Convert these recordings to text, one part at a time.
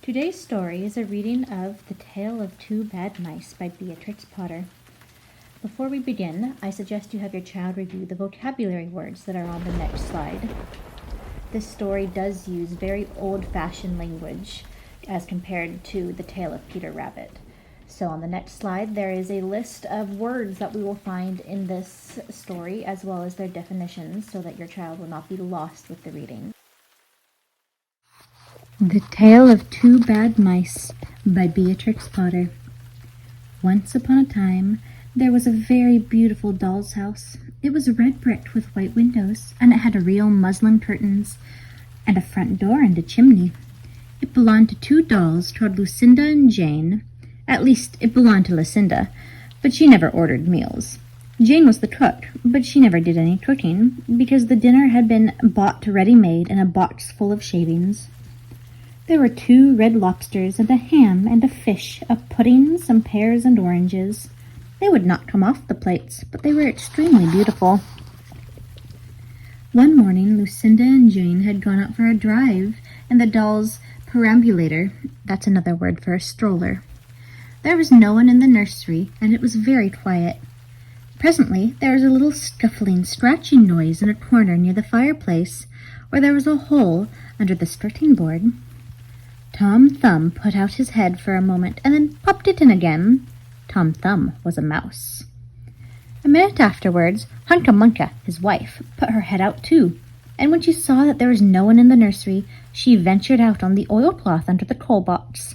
Today's story is a reading of The Tale of Two Bad Mice by Beatrix Potter. Before we begin, I suggest you have your child review the vocabulary words that are on the next slide. This story does use very old-fashioned language as compared to The Tale of Peter Rabbit. So on the next slide, there is a list of words that we will find in this story as well as their definitions so that your child will not be lost with the reading. The Tale of Two Bad Mice by Beatrix Potter. Once upon a time, there was a very beautiful doll's house. It was red brick with white windows, and it had real muslin curtains, and a front door and a chimney. It belonged to two dolls called Lucinda and Jane. At least, it belonged to Lucinda, but she never ordered meals. Jane was the cook, but she never did any cooking, because the dinner had been bought ready-made in a box full of shavings. There were 2 red lobsters and a ham and a fish, a pudding, some pears and oranges. They would not come off the plates, but they were extremely beautiful. One morning, Lucinda and Jane had gone out for a drive in the doll's perambulator. That's another word for a stroller. There was no one in the nursery, and it was very quiet. Presently, there was a little scuffling, scratching noise in a corner near the fireplace, where there was a hole under the skirting board. Tom Thumb put out his head for a moment and then popped it in again. Tom Thumb was a mouse. A minute afterwards, Hunca Munca, his wife, put her head out too, and when she saw that there was no one in the nursery, she ventured out on the oilcloth under the coal box.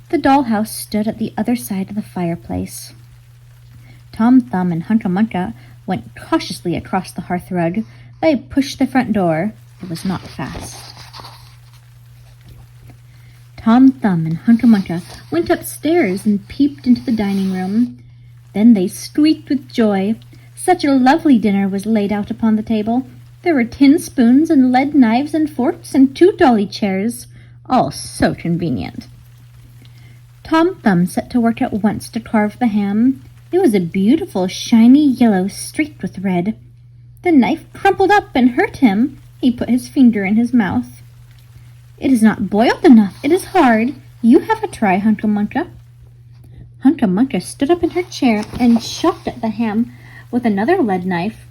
The dollhouse stood at the other side of the fireplace. Tom Thumb and Hunca Munca went cautiously across the hearthrug. They pushed the front door. It was not fast. Tom Thumb and Hunca Munca went upstairs and peeped into the dining room. Then they squeaked with joy. Such a lovely dinner was laid out upon the table. There were tin spoons and lead knives and forks and 2 dolly chairs, all so convenient. Tom Thumb set to work at once to carve the ham. It was a beautiful, shiny yellow streaked with red. The knife crumpled up and hurt him. He put his finger in his mouth. "It is not boiled enough. It is hard. You have a try, Hunca Munca." Hunca Munca stood up in her chair and shocked at the ham with another lead knife.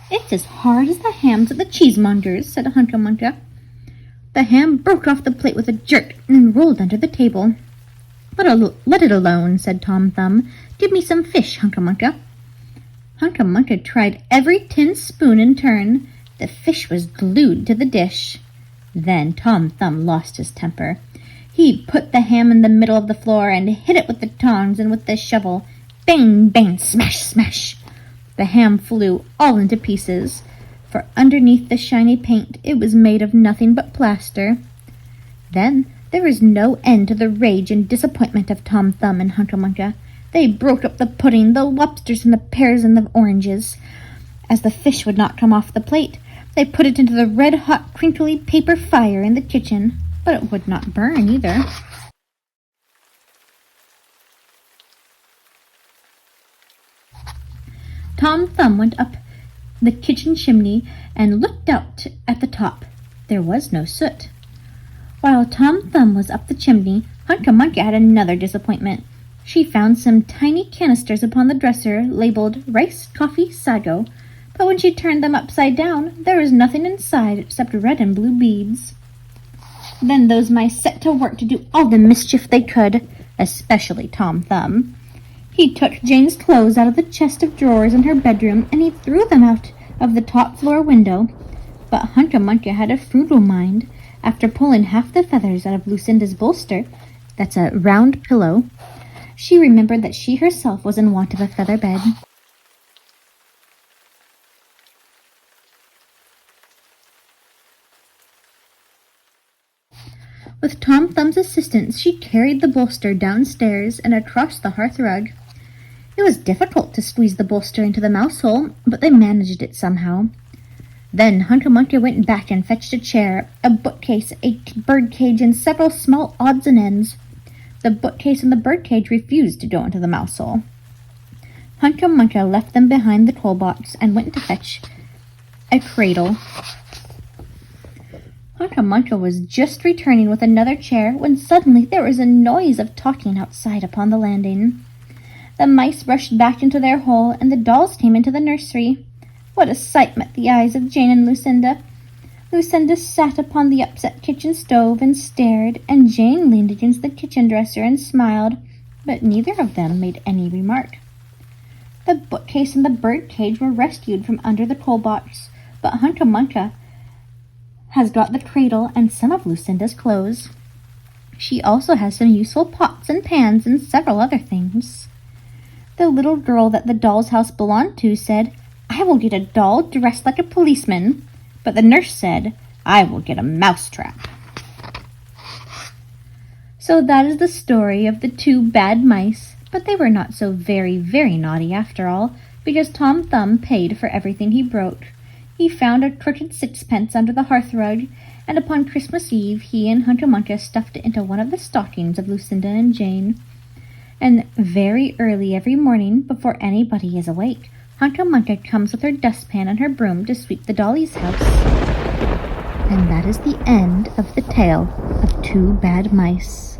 "It's as hard as the hams at the cheesemonger's," said Hunca Munca. The ham broke off the plate with a jerk and rolled under the table. Let it alone," said Tom Thumb. "Give me some fish, Hunca Munca." Hunca Munca tried every tin spoon in turn. The fish was glued to the dish. Then Tom Thumb lost his temper. He put the ham in the middle of the floor and hit it with the tongs and with the shovel. Bang, bang, smash, smash. The ham flew all into pieces, for underneath the shiny paint it was made of nothing but plaster. Then there was no end to the rage and disappointment of Tom Thumb and Hunca Munca. They broke up the pudding, the lobsters and the pears and the oranges. As the fish would not come off the plate, they put it into the red-hot, crinkly paper fire in the kitchen, but it would not burn either. Tom Thumb went up the kitchen chimney and looked out at the top. There was no soot. While Tom Thumb was up the chimney, Hunca Munca had another disappointment. She found some tiny canisters upon the dresser labeled Rice Coffee Sago, but when she turned them upside down, there was nothing inside except red and blue beads. Then those mice set to work to do all the mischief they could, especially Tom Thumb. He took Jane's clothes out of the chest of drawers in her bedroom, and he threw them out of the top floor window. But Hunca Munca had a frugal mind. After pulling half the feathers out of Lucinda's bolster, that's a round pillow, she remembered that she herself was in want of a feather bed. With Tom Thumb's assistance, she carried the bolster downstairs and across the hearthrug. It was difficult to squeeze the bolster into the mouse hole, but they managed it somehow. Then Hunca Munca went back and fetched a chair, a bookcase, a birdcage, and several small odds and ends. The bookcase and the birdcage refused to go into the mouse hole. Hunca Munca left them behind the coal box and went to fetch a cradle. Hunca Munca was just returning with another chair when suddenly there was a noise of talking outside upon the landing. The mice rushed back into their hole, and the dolls came into the nursery. What a sight met the eyes of Jane and Lucinda! Lucinda sat upon the upset kitchen stove and stared, and Jane leaned against the kitchen dresser and smiled, but neither of them made any remark. The bookcase and the bird cage were rescued from under the coal box, but Hunca Munca has got the cradle and some of Lucinda's clothes. She also has some useful pots and pans and several other things. The little girl that the doll's house belonged to said, "I will get a doll dressed like a policeman," but the nurse said, "I will get a mousetrap." So that is the story of the two bad mice, but they were not so very, very naughty after all, because Tom Thumb paid for everything he broke. He found a crooked sixpence under the hearth-rug, and upon Christmas Eve he and Hunca Munca stuffed it into one of the stockings of Lucinda and Jane. And very early every morning, before anybody is awake, Hunca Munca comes with her dustpan and her broom to sweep the dolly's house. And that is the end of the tale of two bad mice.